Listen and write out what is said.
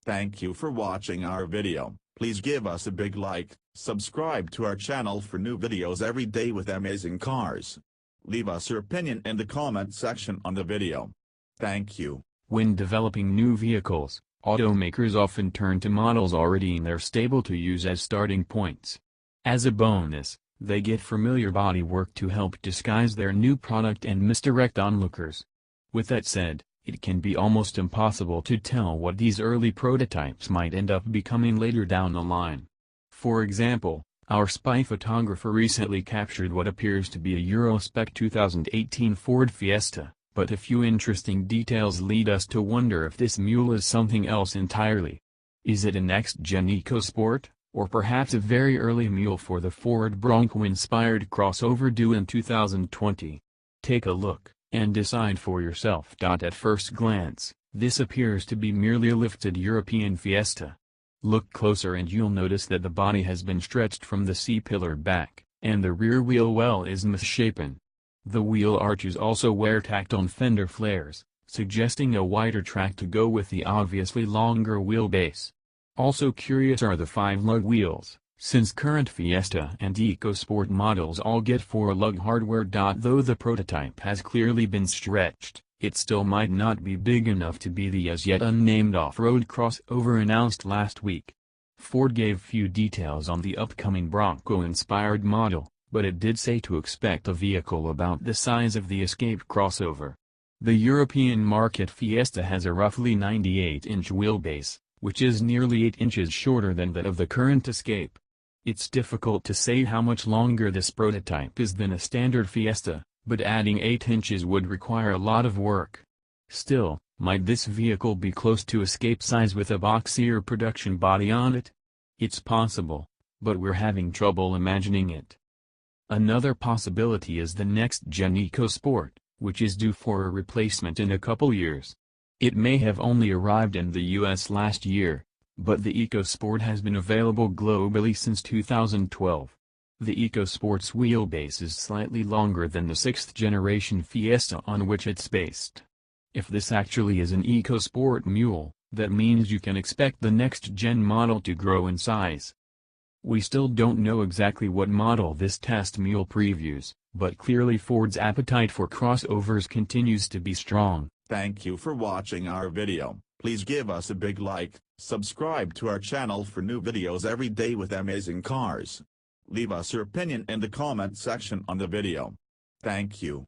Thank you for watching our video. Please give us a big like, subscribe to our channel for new videos every day with amazing cars. Leave us your opinion in the comment section on the video. Thank you. When developing new vehicles, automakers often turn to models already in their stable to use as starting points. As a bonus, they get familiar bodywork to help disguise their new product and misdirect onlookers. With that said, it can be almost impossible to tell what these early prototypes might end up becoming later down the line. For example, our spy photographer recently captured what appears to be a Euro-spec 2018 Ford Fiesta, but a few interesting details lead us to wonder if this mule is something else entirely. Is it a next-gen EcoSport, or perhaps a very early mule for the Ford Bronco-inspired crossover due in 2020? Take a look, and decide for yourself. At first glance, this appears to be merely a lifted European Fiesta. Look closer and you'll notice that the body has been stretched from the C-pillar back, and the rear wheel well is misshapen. The wheel arches also wear tacked on fender flares, suggesting a wider track to go with the obviously longer wheelbase. Also curious are the five-lug wheels, since current Fiesta and EcoSport models all get four-lug hardware. Though the prototype has clearly been stretched, it still might not be big enough to be the as-yet-unnamed off-road crossover announced last week. Ford gave few details on the upcoming Bronco-inspired model, but it did say to expect a vehicle about the size of the Escape crossover. The European-market Fiesta has a roughly 98-inch wheelbase, which is nearly 8 inches shorter than that of the current Escape. It's difficult to say how much longer this prototype is than a standard Fiesta, but adding 8 inches would require a lot of work. Still, might this vehicle be close to Escape size with a boxier production body on it? It's possible, but we're having trouble imagining it. Another possibility is the next-gen EcoSport, which is due for a replacement in a couple years. It may have only arrived in the US last year, but the EcoSport has been available globally since 2012. The EcoSport's wheelbase is slightly longer than the 6th-generation Fiesta on which it's based. If this actually is an EcoSport mule, that means you can expect the next-gen model to grow in size. We still don't know exactly what model this test mule previews, but clearly Ford's appetite for crossovers continues to be strong. Thank you for watching our video. Please give us a big like, subscribe to our channel for new videos every day with amazing cars. Leave us your opinion in the comment section on the video. Thank you.